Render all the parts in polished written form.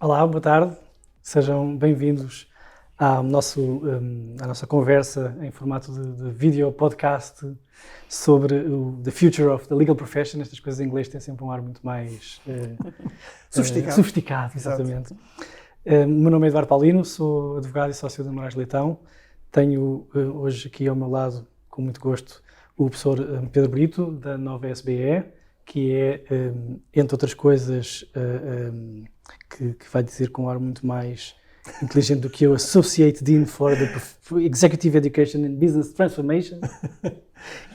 Olá, boa tarde. Sejam bem-vindos à nossa conversa em formato de vídeo podcast sobre the future of the legal profession. Estas coisas em inglês têm sempre um ar muito mais sofisticado, exatamente. O meu nome é Eduardo Paulino, sou advogado e sócio da Moraes Leitão. Tenho hoje aqui ao meu lado, com muito gosto, o professor Pedro Brito, da Nova SBE, que é, entre outras coisas, que vai dizer com um ar muito mais inteligente do que eu, Associate Dean for the Executive Education and Business Transformation,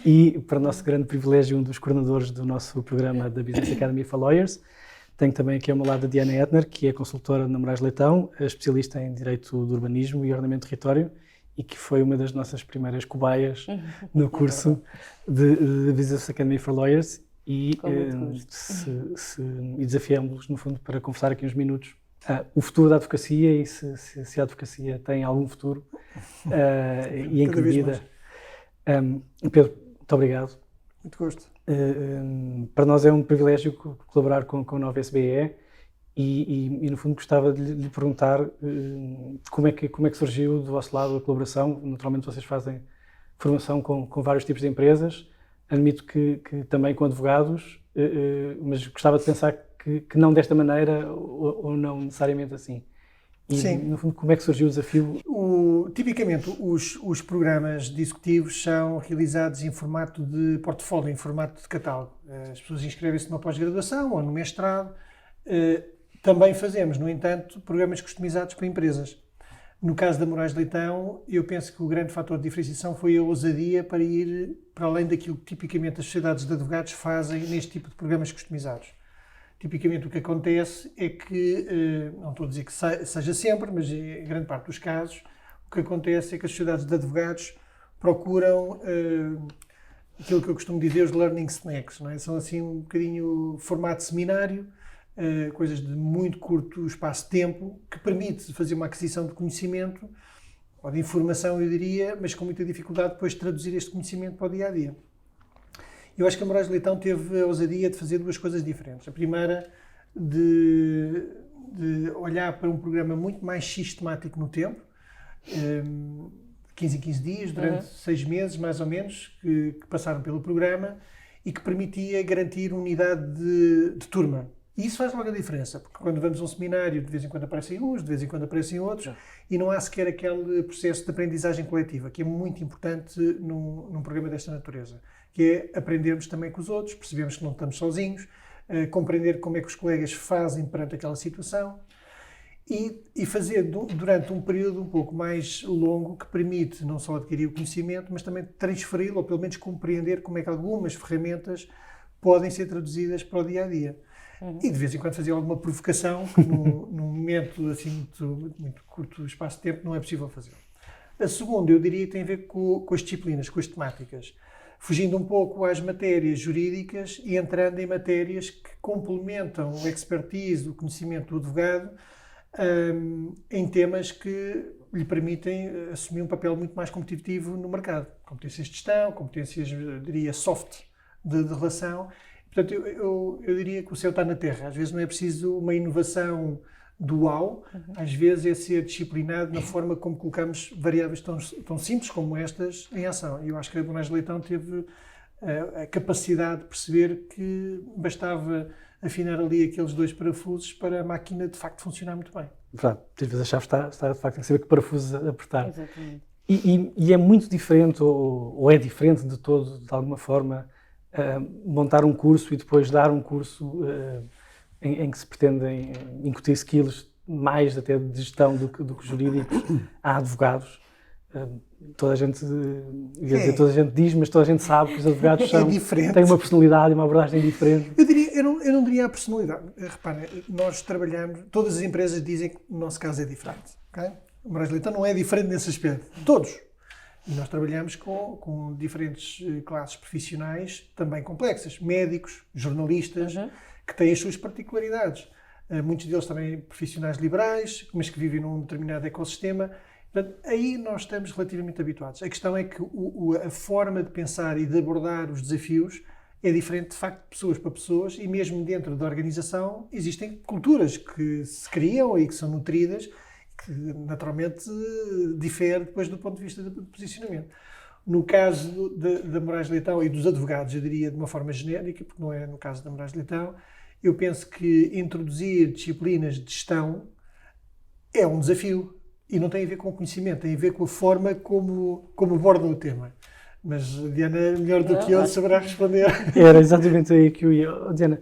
e, para o nosso grande privilégio, um dos coordenadores do nosso programa da Business Academy for Lawyers. Tenho também aqui ao meu lado a Diana Etner, que é consultora na Moraes Leitão, especialista em Direito do Urbanismo e Ordenamento do Território, e que foi uma das nossas primeiras cobaias no curso de Business Academy for Lawyers. E desafiamos-los, no fundo, para conversar aqui uns minutos o futuro da advocacia e se a advocacia tem algum futuro e em que medida. Pedro, muito obrigado. Muito gosto. Para nós é um privilégio colaborar com a Nova SBE e no fundo, gostava de lhe perguntar como é que surgiu do vosso lado a colaboração. Naturalmente, vocês fazem formação com vários tipos de empresas. Admito que também com advogados, mas gostava de pensar que não desta maneira ou não necessariamente assim. E, sim. No fundo, como é que surgiu o desafio? Tipicamente, os programas executivos são realizados em formato de portfólio, em formato de catálogo. As pessoas inscrevem-se numa pós-graduação ou no mestrado. Também fazemos, no entanto, programas customizados para empresas. No caso da Moraes Leitão, eu penso que o grande fator de diferenciação foi a ousadia para ir para além daquilo que tipicamente as sociedades de advogados fazem neste tipo de programas customizados. Tipicamente o que acontece é que, não estou a dizer que seja sempre, mas em grande parte dos casos, o que acontece é que as sociedades de advogados procuram aquilo que eu costumo dizer, os learning snacks, não é? São assim um bocadinho formato seminário, coisas de muito curto espaço de tempo, que permite fazer uma aquisição de conhecimento, ou de informação, eu diria, mas com muita dificuldade depois de traduzir este conhecimento para o dia-a-dia. Eu acho que a Moraes Leitão teve a ousadia de fazer duas coisas diferentes. A primeira, de olhar para um programa muito mais sistemático no tempo, 15 em 15 dias, durante 6 meses, mais ou menos, que passaram pelo programa e que permitia garantir unidade de turma. E isso faz logo a diferença, porque quando vamos a um seminário, de vez em quando aparecem uns, de vez em quando aparecem outros, e não há sequer aquele processo de aprendizagem coletiva, que é muito importante num programa desta natureza, que é aprendermos também com os outros, percebemos que não estamos sozinhos, compreender como é que os colegas fazem perante aquela situação, e fazer durante um período um pouco mais longo, que permite não só adquirir o conhecimento, mas também transferi-lo, ou pelo menos compreender como é que algumas ferramentas podem ser traduzidas para o dia-a-dia. E de vez em quando fazia alguma provocação que num momento assim muito curto espaço de tempo não é possível fazer. A segunda, eu diria, tem a ver com as disciplinas, com as temáticas, fugindo um pouco às matérias jurídicas e entrando em matérias que complementam o expertise, o conhecimento do advogado, em temas que lhe permitem assumir um papel muito mais competitivo no mercado. Competências de gestão, competências, eu diria, soft de relação. Portanto, eu diria que o céu está na terra. Às vezes não é preciso uma inovação dual, às vezes é ser disciplinado na forma como colocamos variáveis tão simples como estas em ação. E eu acho que a Moraes Leitão teve a capacidade de perceber que bastava afinar ali aqueles 2 parafusos para a máquina de facto funcionar muito bem. Verdade, muitas vezes a chave está de facto em saber que parafusos apertar. Exatamente. E é muito diferente, ou é diferente de todo, de alguma forma, montar um curso e depois dar um curso em que se pretendem incutir skills mais até de gestão do que jurídicos a advogados. Toda a gente diz, mas toda a gente sabe que os advogados têm uma personalidade e uma abordagem diferente. Eu não diria a personalidade. Reparem, nós trabalhamos, todas as empresas dizem que o nosso caso é diferente. Okay? O Moraes Leitão não é diferente nesse aspecto. Todos. E nós trabalhamos com diferentes classes profissionais também complexas. Médicos, jornalistas, que têm as suas particularidades. Muitos deles também profissionais liberais, mas que vivem num determinado ecossistema. Portanto, aí nós estamos relativamente habituados. A questão é que a forma de pensar e de abordar os desafios é diferente, de facto, de pessoas para pessoas, e mesmo dentro da organização existem culturas que se criam e que são nutridas, que naturalmente diferem depois do ponto de vista do posicionamento. No caso da Moraes Leitão e dos advogados, eu diria de uma forma genérica, porque não é no caso da Moraes Leitão, eu penso que introduzir disciplinas de gestão é um desafio e não tem a ver com o conhecimento, tem a ver com a forma como abordam o tema. Mas Diana, melhor do que eu, saberá responder. Era exatamente aí que eu ia. Diana,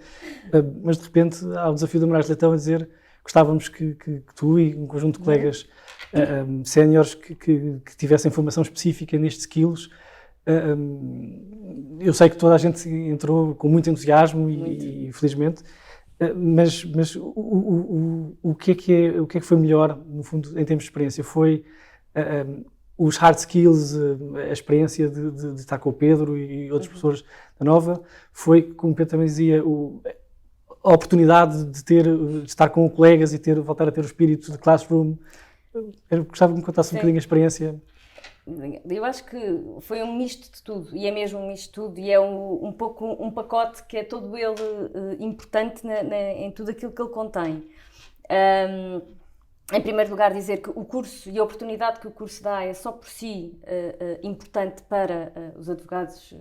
mas de repente há o desafio da Moraes Leitão a dizer: gostávamos que tu e um conjunto de colegas séniores que tivessem formação específica nestes skills. Eu sei que toda a gente entrou com muito entusiasmo e felizmente, mas o que é que foi melhor, no fundo, em termos de experiência? Foi os hard skills, a experiência de estar com o Pedro e outros professores da Nova? Foi, como o Pedro também dizia, a oportunidade de estar com colegas e voltar a ter o espírito de classroom? Eu gostava que me contasse um bocadinho a experiência. Eu acho que foi um misto de tudo, e é mesmo um misto de tudo, e é um pouco um pacote que é todo ele importante em tudo aquilo que ele contém. Em primeiro lugar, dizer que o curso e a oportunidade que o curso dá é só por si importante para os advogados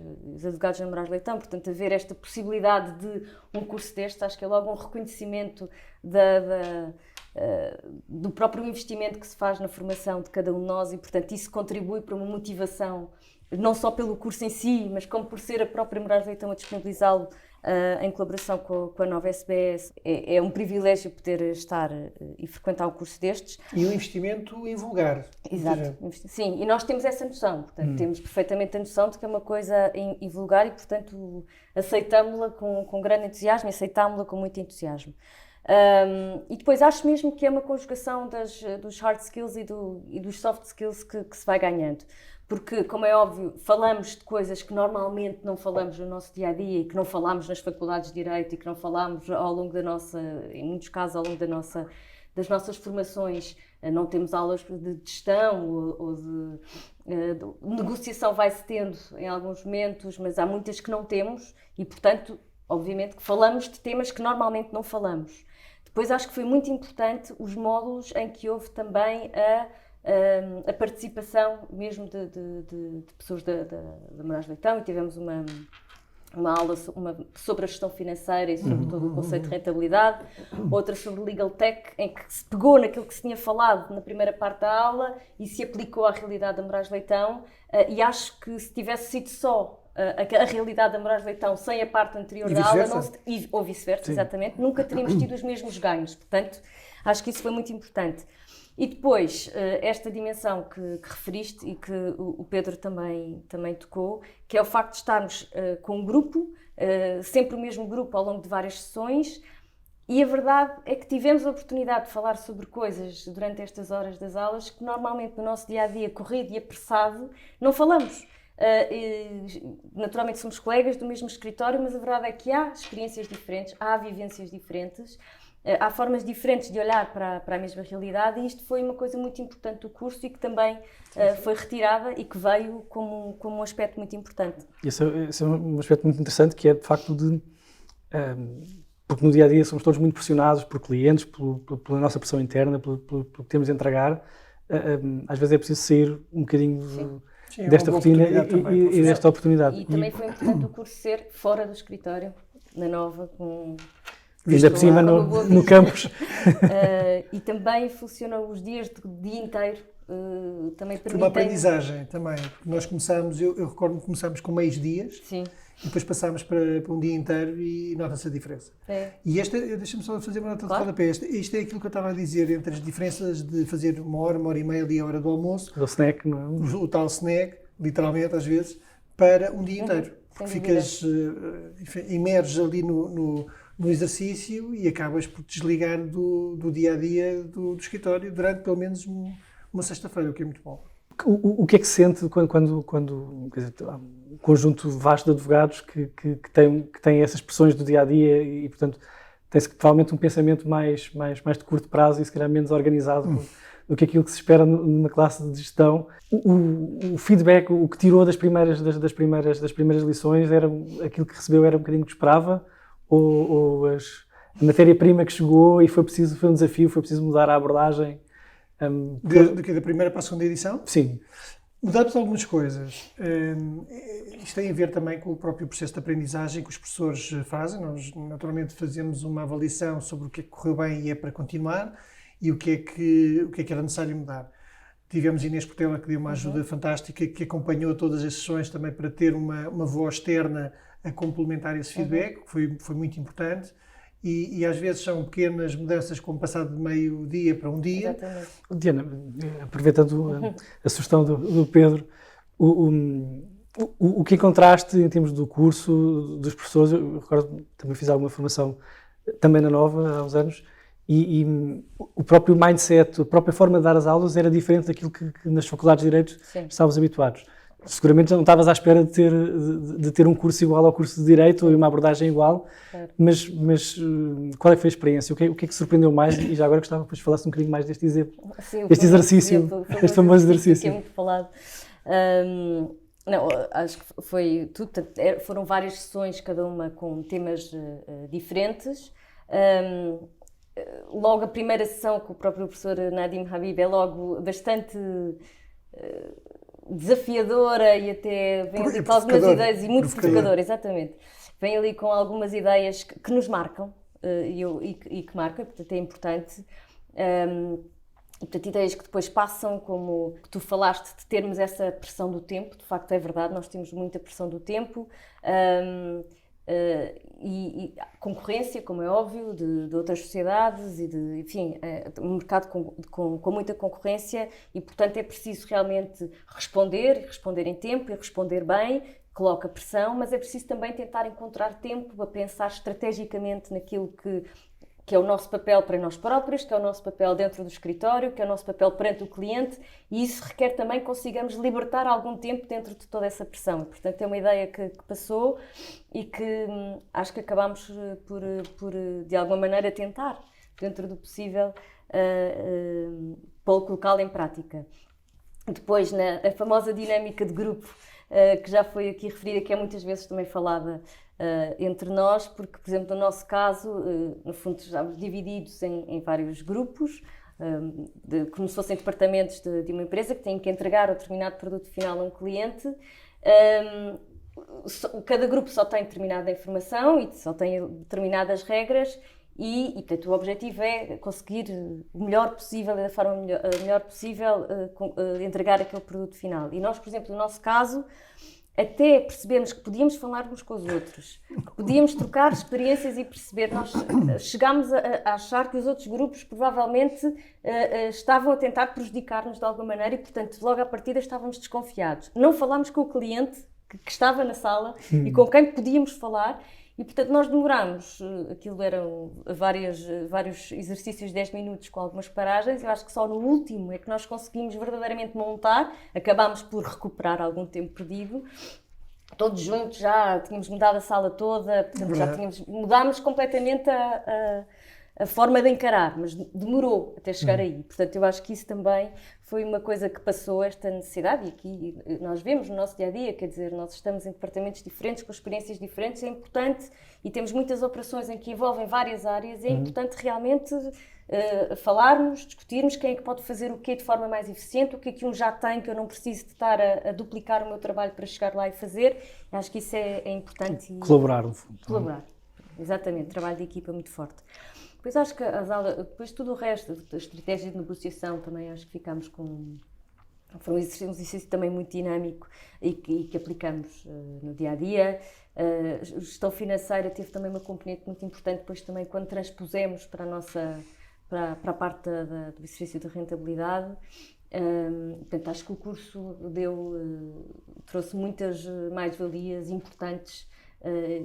da Moraes Leitão. Portanto, haver esta possibilidade de um curso deste, acho que é logo um reconhecimento do próprio investimento que se faz na formação de cada um de nós, e, portanto, isso contribui para uma motivação, não só pelo curso em si, mas como por ser a própria Moraes Leitão a disponibilizá-lo em colaboração com a Nova SBS. É um privilégio poder estar e frequentar um curso destes. E um investimento invulgar. Exato. Sim, e nós temos essa noção, portanto, temos perfeitamente a noção de que é uma coisa invulgar e, portanto, aceitámo-la com grande entusiasmo, aceitámo-la com muito entusiasmo. E depois acho mesmo que é uma conjugação dos hard skills e dos soft skills que se vai ganhando. Porque, como é óbvio, falamos de coisas que normalmente não falamos no nosso dia-a-dia e que não falamos nas faculdades de Direito e que não falamos ao longo em muitos casos, ao longo das nossas formações. Não temos aulas de gestão ou de negociação, vai-se tendo em alguns momentos, mas há muitas que não temos e, portanto, obviamente que falamos de temas que normalmente não falamos. Depois acho que foi muito importante os módulos em que houve também a participação mesmo de pessoas da Moraes Leitão, e tivemos uma aula sobre a gestão financeira e sobre todo o conceito de rentabilidade, outra sobre legal tech, em que se pegou naquilo que se tinha falado na primeira parte da aula e se aplicou à realidade da Moraes Leitão, e acho que se tivesse sido só a realidade da Moraes Leitão sem a parte anterior da aula, ou vice-versa, exatamente, nunca teríamos tido os mesmos ganhos. Portanto, acho que isso foi muito importante. E depois, esta dimensão que referiste e que o Pedro também tocou, que é o facto de estarmos com um grupo, sempre o mesmo grupo ao longo de várias sessões, e a verdade é que tivemos a oportunidade de falar sobre coisas durante estas horas das aulas que normalmente no nosso dia-a-dia corrido e apressado não falamos. Naturalmente somos colegas do mesmo escritório, mas a verdade é que há experiências diferentes, há vivências diferentes, há formas diferentes de olhar para a mesma realidade, e isto foi uma coisa muito importante do curso e que também foi retirada e que veio como um aspecto muito importante. Esse é um aspecto muito interessante, que é de facto porque no dia-a-dia somos todos muito pressionados por clientes, pela nossa pressão interna, pelo que temos de entregar. Às vezes é preciso sair um bocadinho desta rotina e desta oportunidade. E também foi importante o curso ser fora do escritório, na Nova, com... Ainda por cima no campus. E também funcionam os dias de dia inteiro. Também foi uma aprendizagem também, porque nós começámos, eu recordo que começámos com meios dias. Sim. E depois passámos para um dia inteiro e nota-se a diferença. E deixa-me só fazer uma nota de rodapé. Isto é aquilo que eu estava a dizer entre as diferenças de fazer uma hora e meia ali à hora do almoço. O snack, não é? O tal snack, literalmente às vezes, para um dia inteiro. Porque ficas imerges ali no exercício e acabas por desligar do dia-a-dia do escritório durante pelo menos uma sexta-feira, o que é muito bom. O que é que se sente quando quer dizer, há um conjunto vasto de advogados que têm essas pressões do dia-a-dia e, portanto, tem-se provavelmente um pensamento mais de curto prazo e se calhar menos organizado do que aquilo que se espera numa classe de gestão. O feedback, o que tirou das primeiras lições, era aquilo que recebeu era um bocadinho o que esperava, ou a matéria-prima que chegou e foi um desafio, foi preciso mudar a abordagem. Da primeira para a segunda edição? Sim. Mudamos algumas coisas. Isto tem a ver também com o próprio processo de aprendizagem que os professores fazem. Nós, naturalmente, fazemos uma avaliação sobre o que é que correu bem e é para continuar e o que é que era necessário mudar. Tivemos Inês Portela, que deu uma ajuda fantástica, que acompanhou todas as sessões também para ter uma voz externa a complementar esse feedback, que foi muito importante. E às vezes são pequenas mudanças, como passar de meio dia para um dia. Exatamente. Diana, aproveitando a sugestão do Pedro, o que encontraste em termos do curso, dos professores, eu recordo, também fiz alguma formação também na Nova, há uns anos, e o próprio mindset, a própria forma de dar as aulas era diferente daquilo que nas faculdades de Direito estávamos habituados. Seguramente não estavas à espera de ter um curso igual ao curso de Direito ou uma abordagem igual, claro. mas qual é que foi a experiência? O que é que surpreendeu mais? E já agora gostava que falasse um bocadinho mais deste exercício, este famoso exercício. Que é muito falado. Não, acho que foi tudo, foram várias sessões, cada uma com temas diferentes. Logo a primeira sessão com o próprio professor Nadim Habib é logo bastante desafiadora e até vem ali com algumas ideias, e muito provocadora, exatamente. Vem ali com algumas ideias que nos marcam e que marcam, e portanto é importante. E portanto ideias que depois passam, como que tu falaste de termos essa pressão do tempo, de facto é verdade, nós temos muita pressão do tempo. E concorrência, como é óbvio, de outras sociedades e enfim, um mercado com muita concorrência e, portanto, é preciso realmente responder em tempo e responder bem, coloca pressão, mas é preciso também tentar encontrar tempo a pensar estrategicamente naquilo que é o nosso papel para nós próprios, que é o nosso papel dentro do escritório, que é o nosso papel perante o cliente, e isso requer também que consigamos libertar algum tempo dentro de toda essa pressão. Portanto, é uma ideia que passou e que acho que acabámos por de alguma maneira, tentar, dentro do possível, colocá-lo em prática. Depois, a famosa dinâmica de grupo, que já foi aqui referida, que é muitas vezes também falada entre nós, porque, por exemplo, no nosso caso, no fundo, estamos divididos em vários grupos, como se fossem departamentos de uma empresa que têm que entregar o determinado produto final a um cliente. Cada grupo só tem determinada informação e só tem determinadas regras e portanto, o objetivo é conseguir o melhor possível, da forma melhor possível, entregar aquele produto final. E nós, por exemplo, no nosso caso, até percebemos que podíamos falar uns com os outros, que podíamos trocar experiências e perceber. Nós chegámos a achar que os outros grupos provavelmente estavam a tentar prejudicar-nos de alguma maneira e, portanto, logo à partida estávamos desconfiados. Não falámos com o cliente que estava na sala e com quem podíamos falar e, portanto, nós demorámos, aquilo eram vários exercícios de 10 minutos com algumas paragens. Eu acho que só no último é que nós conseguimos verdadeiramente montar, acabámos por recuperar algum tempo perdido. Todos juntos já tínhamos mudado a sala toda, portanto, mudámos completamente a forma de encarar, mas demorou até chegar aí. Portanto, eu acho que isso também foi uma coisa que passou, esta necessidade, e aqui nós vemos no nosso dia-a-dia, quer dizer, nós estamos em departamentos diferentes, com experiências diferentes, é importante, e temos muitas operações em que envolvem várias áreas, é importante realmente falarmos, discutirmos quem é que pode fazer o quê de forma mais eficiente, o que é que um já tem, que eu não preciso de estar a duplicar o meu trabalho para chegar lá e fazer. Eu acho que isso é importante. Colaborar, no fundo. Colaborar, exatamente, trabalho de equipa muito forte. Depois acho que as aulas, depois tudo o resto, a estratégia de negociação também acho que ficámos com... Foi um exercício também muito dinâmico e que aplicamos no dia-a-dia. A gestão financeira teve também uma componente muito importante depois também quando transpusemos para a parte do exercício de rentabilidade. Portanto, acho que o curso trouxe muitas mais-valias importantes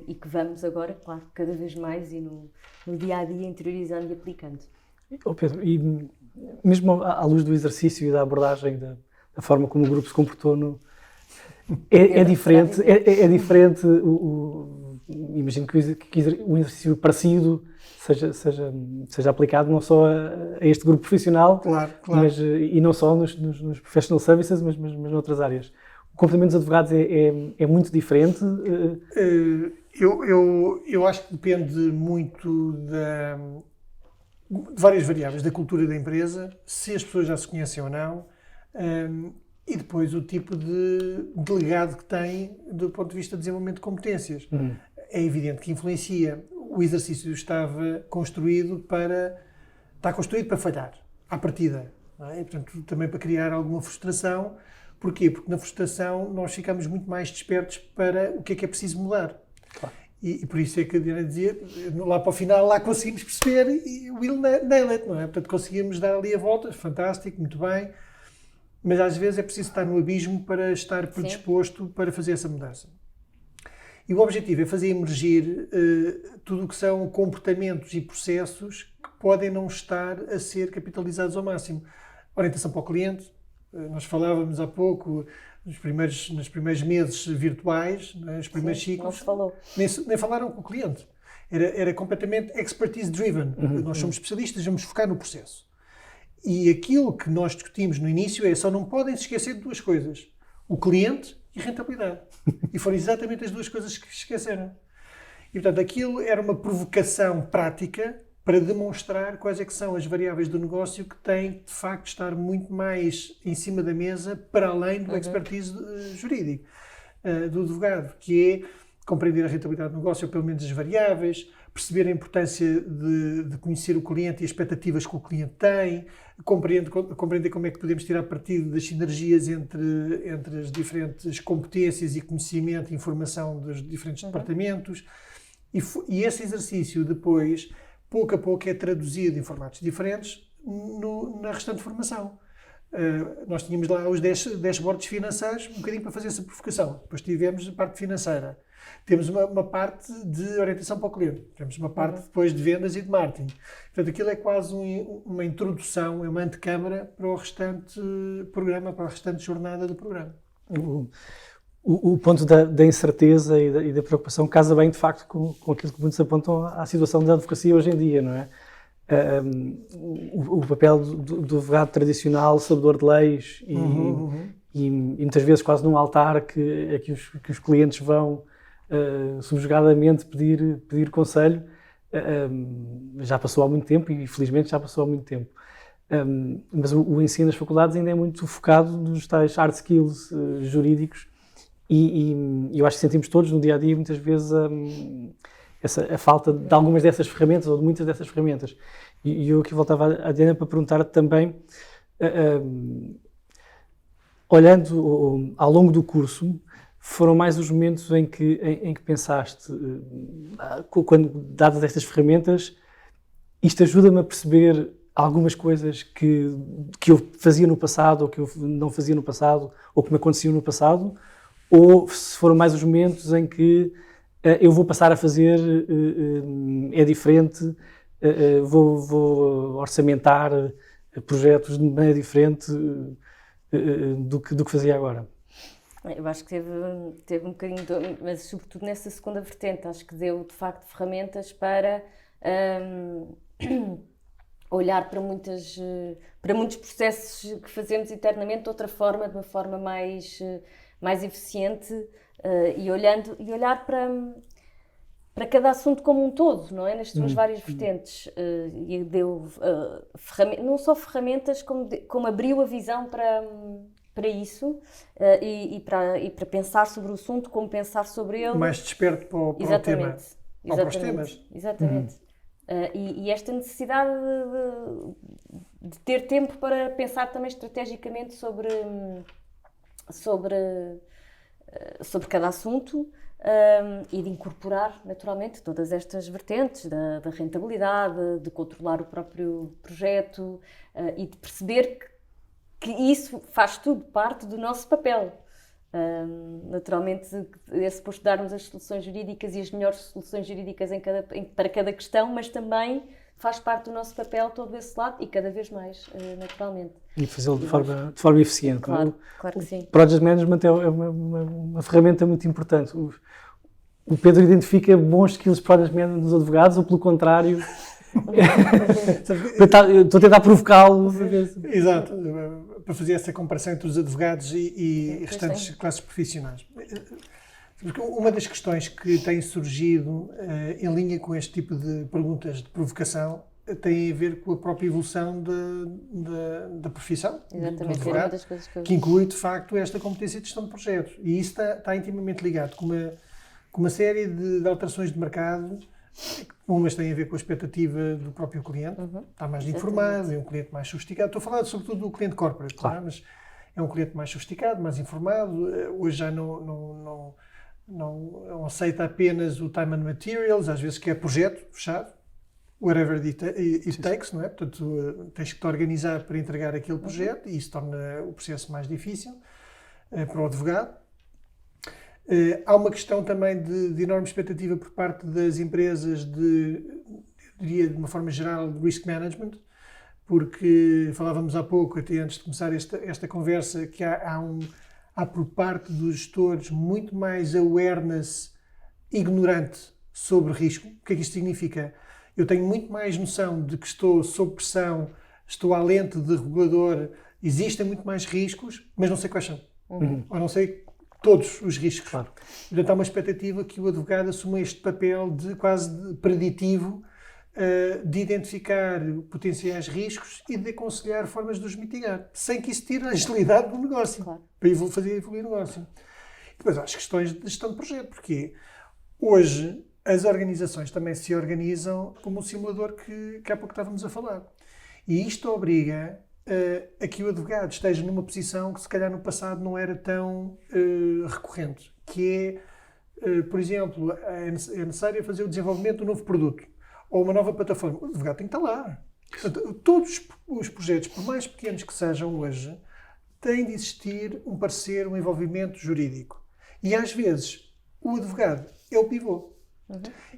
e que vamos agora, claro, cada vez mais e no dia-a-dia interiorizando e aplicando. Pedro, e mesmo à luz do exercício e da abordagem, da forma como o grupo se comportou, é diferente imagino que um exercício parecido seja aplicado não só a este grupo profissional, Claro. e não só nos professional services, mas noutras áreas. O comportamento dos advogados é muito diferente? Eu acho que depende muito de várias variáveis, da cultura da empresa, se as pessoas já se conhecem ou não, e depois o tipo de legado que tem do ponto de vista de desenvolvimento de competências. É evidente que influencia. O exercício está construído para falhar, à partida. Não é? E, portanto, também para criar alguma frustração. Porquê? Porque na frustração nós ficamos muito mais despertos para o que é preciso mudar. Claro. E por isso é que a Diana dizia, lá para o final, lá conseguimos perceber e will nail it, não é? Portanto, conseguimos dar ali a volta, fantástico, muito bem, mas às vezes é preciso estar no abismo para estar predisposto para fazer essa mudança. E o objetivo é fazer emergir tudo o que são comportamentos e processos que podem não estar a ser capitalizados ao máximo. Orientação para o cliente, nós falávamos há pouco, nos primeiros meses virtuais, nos primeiros ciclos, não se falou. Nem falaram com o cliente. Era completamente expertise driven. Nós somos especialistas, vamos focar no processo. E aquilo que nós discutimos no início só não podem se esquecer de duas coisas. O cliente e rentabilidade. E foram exatamente as duas coisas que se esqueceram. E, portanto, aquilo era uma provocação prática para demonstrar quais é que são as variáveis do negócio que têm, de facto, estar muito mais em cima da mesa, para além do expertise jurídico do advogado, que é compreender a rentabilidade do negócio, ou pelo menos as variáveis, perceber a importância de conhecer o cliente e as expectativas que o cliente tem, compreender como é que podemos tirar partido das sinergias entre as diferentes competências e conhecimento e informação dos diferentes departamentos. E esse exercício depois, pouco a pouco, é traduzido em formatos diferentes na restante formação. Nós tínhamos lá os dashboards financeiros, um bocadinho para fazer essa provocação. Depois tivemos a parte financeira. Temos uma parte de orientação para o cliente. Temos uma parte depois de vendas e de marketing. Portanto, aquilo é quase uma introdução, é uma antecâmara para o restante programa, para a restante jornada do programa. O ponto da incerteza e da preocupação casa bem, de facto, com aquilo que muitos apontam à situação da advocacia hoje em dia, não é? O papel do advogado tradicional, sabedor de leis e muitas vezes quase num altar que os clientes vão subjugadamente pedir conselho, já passou há muito tempo e felizmente já passou há muito tempo. Mas o ensino nas faculdades ainda é muito focado nos tais hard skills jurídicos e eu acho que sentimos todos no dia a dia muitas vezes a falta de algumas dessas ferramentas ou de muitas dessas ferramentas. E eu aqui voltava à Diana para perguntar também, olhando ao longo do curso, foram mais os momentos em que pensaste, quando dadas estas ferramentas, isto ajuda-me a perceber algumas coisas que eu fazia no passado ou que eu não fazia no passado ou que me aconteciam no passado, ou se foram mais os momentos em que eu vou passar a fazer, é diferente, vou orçamentar projetos de maneira diferente do que fazia agora. Eu acho que teve um bocadinho, mas sobretudo nessa segunda vertente, acho que deu de facto ferramentas para olhar para muitos processos que fazemos internamente de outra forma, de uma forma mais eficiente e olhar para cada assunto como um todo, não é? Nas suas várias vertentes. E deu não só ferramentas, como abriu a visão para isso e para pensar sobre o assunto, como pensar sobre ele. Mais desperto para o tema. Ou para os temas. Exatamente. E esta necessidade de ter tempo para pensar também estrategicamente sobre cada assunto e de incorporar naturalmente todas estas vertentes da rentabilidade, de controlar o próprio projeto e de perceber que isso faz tudo parte do nosso papel. Naturalmente é suposto darmos as soluções jurídicas e as melhores soluções jurídicas para cada questão, mas também faz parte do nosso papel todo esse lado e cada vez mais, naturalmente. E fazê-lo de forma eficiente. Claro que sim. O Project Management é uma ferramenta muito importante. o Pedro identifica bons skills project management nos advogados ou pelo contrário? Eu estou a tentar provocá-lo. Exato, para fazer essa comparação entre os advogados e restantes classes profissionais. Porque uma das questões que tem surgido em linha com este tipo de perguntas de provocação tem a ver com a própria evolução da profissão do advogado, que inclui, de facto, esta competência de gestão de projetos. E isso está intimamente ligado com uma série de alterações de mercado. Umas têm a ver com a expectativa do próprio cliente, está mais informado, é um cliente mais sofisticado. Estou a falar sobretudo do cliente corporate, claro. Mas é um cliente mais sofisticado, mais informado. Hoje já não aceita apenas o time and materials, às vezes quer projeto fechado, whatever it takes, não é? Portanto, tens que te organizar para entregar aquele projeto e isso torna o processo mais difícil para o advogado. Há uma questão também de enorme expectativa por parte das empresas diria de uma forma geral, de risk management, porque falávamos há pouco, até antes de começar esta conversa, que há por parte dos gestores muito mais awareness ignorante sobre risco. O que é que isto significa? Eu tenho muito mais noção de que estou sob pressão, estou à lente de regulador, existem muito mais riscos, mas não sei quais são. Ou não sei todos os riscos. Claro. Portanto, há uma expectativa que o advogado assuma este papel de quase preditivo, de identificar potenciais riscos e de aconselhar formas de os mitigar, sem que isso tire a agilidade do negócio, para fazer evoluir o negócio. E depois há as questões de gestão de projeto, porque hoje as organizações também se organizam como o simulador que há pouco estávamos a falar. E isto obriga a que o advogado esteja numa posição que se calhar no passado não era tão recorrente, que é, por exemplo, é necessário fazer o desenvolvimento de um novo produto ou uma nova plataforma. O advogado tem que estar lá. Portanto, todos os projetos, por mais pequenos que sejam hoje, tem de existir um parecer, um envolvimento jurídico. E às vezes o advogado é o pivô.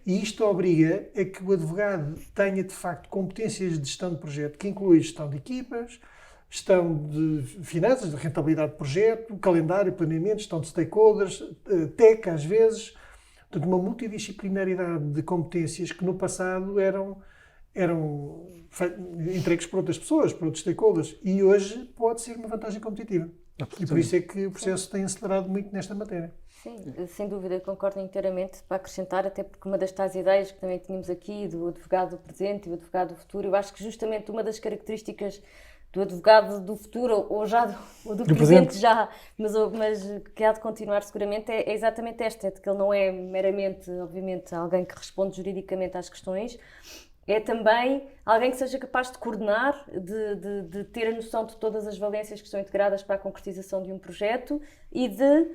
E isto obriga a que o advogado tenha, de facto, competências de gestão de projeto, que inclui gestão de equipas, gestão de finanças, de rentabilidade de projeto, calendário, planeamento, gestão de stakeholders, tech, às vezes. Portanto, uma multidisciplinaridade de competências que no passado eram entregues por outras pessoas, por outros stakeholders, e hoje pode ser uma vantagem competitiva. E por isso é que o processo tem acelerado muito nesta matéria. Sim, sem dúvida, concordo inteiramente, para acrescentar, até porque uma das tais ideias que também tínhamos aqui, do advogado do presente e do advogado do futuro, eu acho que justamente uma das características do advogado do futuro, ou do presente já, mas que há de continuar seguramente, é exatamente esta, é de que ele não é meramente, obviamente, alguém que responde juridicamente às questões, é também alguém que seja capaz de coordenar, de ter a noção de todas as valências que estão integradas para a concretização de um projeto e de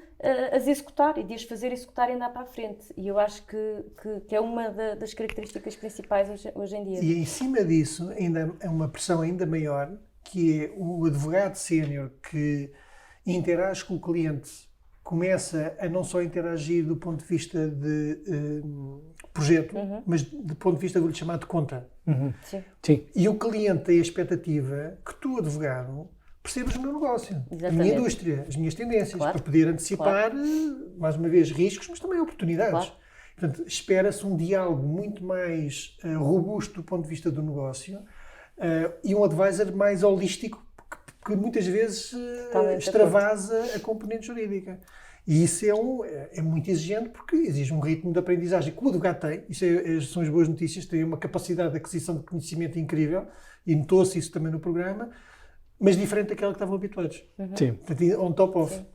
as executar e de as fazer executar e andar para a frente. E eu acho que é uma das características principais hoje em dia. E em cima disso, ainda é uma pressão ainda maior, que é o advogado sénior que interage com o cliente, começa a não só interagir do ponto de vista de projeto, mas do ponto de vista, vou-lhe chamar, de conta. Sim. E o cliente tem a expectativa que tu, advogado, percebas o meu negócio, Exatamente. a minha indústria, as minhas tendências, Claro. para poder antecipar, mais uma vez, riscos, mas também oportunidades. Claro. Portanto, espera-se um diálogo muito mais robusto do ponto de vista do negócio e um advisor mais holístico, que muitas vezes extravasa a componente jurídica. E isso é muito exigente porque exige um ritmo de aprendizagem que o advogado tem. Isso são as boas notícias, tem uma capacidade de aquisição de conhecimento incrível e notou-se isso também no programa, mas diferente daquela que estavam habituados. Sim. Portanto, on top of. Sim.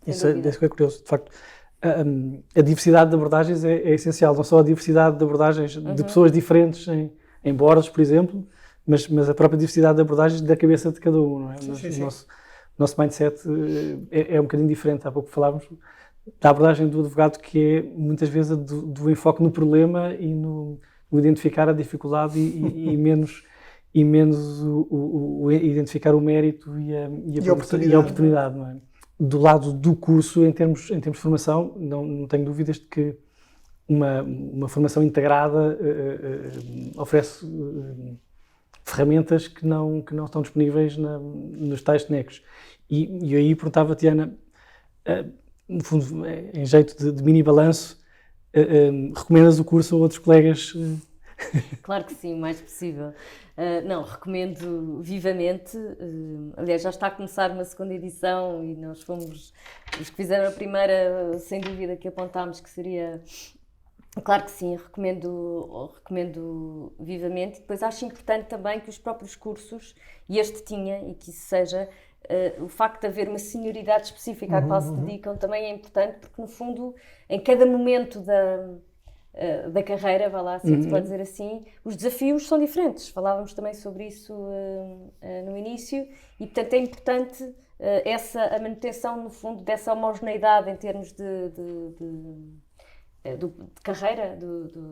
Isso é curioso. De facto, a diversidade de abordagens é essencial. Não só a diversidade de abordagens de pessoas diferentes em boards, por exemplo, mas a própria diversidade de abordagens da cabeça de cada um, não é? Sim. O nosso mindset é um bocadinho diferente. Há pouco falávamos da abordagem do advogado, que é muitas vezes do enfoque no problema e no identificar a dificuldade e menos o identificar o mérito e a oportunidade, não é? Do lado do curso, em termos de formação, não tenho dúvidas de que uma formação integrada oferece ferramentas que não estão disponíveis nos tais TNECs. E aí perguntava-te, Ana, no fundo, em jeito de mini balanço, recomendas o curso a outros colegas? Claro que sim, o mais possível. Não, recomendo vivamente. Aliás, já está a começar uma segunda edição e nós fomos os que fizeram a primeira, sem dúvida que apontámos que seria. Claro que sim, recomendo vivamente. Depois acho importante também que os próprios cursos, e este tinha, e que isso seja, o facto de haver uma senioridade específica à qual se dedicam também é importante, porque no fundo, em cada momento da carreira, vá lá, se pode dizer assim, os desafios são diferentes. Falávamos também sobre isso no início e, portanto, é importante a manutenção, no fundo, dessa homogeneidade em termos de carreira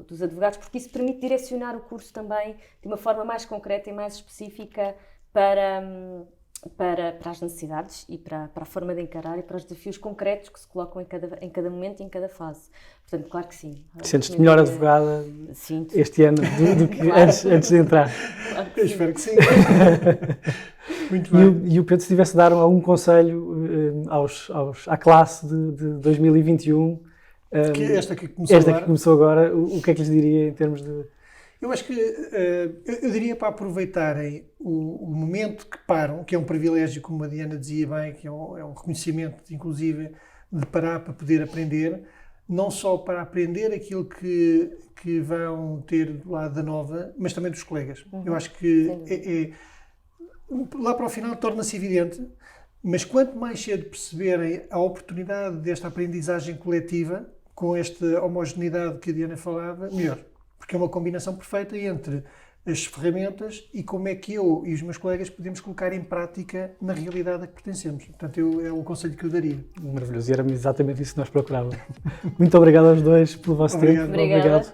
dos advogados, porque isso permite direcionar o curso também de uma forma mais concreta e mais específica para as necessidades e para a forma de encarar e para os desafios concretos que se colocam em cada momento e em cada fase. Portanto, claro que sim. Sentes-te melhor advogada Sinto. este ano do que Claro. antes de entrar? Claro que Eu sim. espero que sim. Muito bem. E o Pedro, se tivesse de dar algum conselho à classe de 2021, Que esta que começou esta agora, que começou agora, o que é que lhes diria em termos de... eu acho que eu diria para aproveitarem o momento que param, que é um privilégio, como a Diana dizia bem, que é um reconhecimento, inclusive, de parar para poder aprender, não só para aprender aquilo que vão ter do lado da Nova, mas também dos colegas. Eu acho que lá para o final torna-se evidente, mas quanto mais cedo perceberem a oportunidade desta aprendizagem coletiva, com esta homogeneidade que a Diana falava, melhor. Porque é uma combinação perfeita entre as ferramentas e como é que eu e os meus colegas podemos colocar em prática na realidade a que pertencemos. Portanto, é o conselho que eu daria. Maravilhoso, e era exatamente isso que nós procurávamos. Muito obrigado aos dois pelo vosso Obrigado. tempo. Obrigada. Obrigado.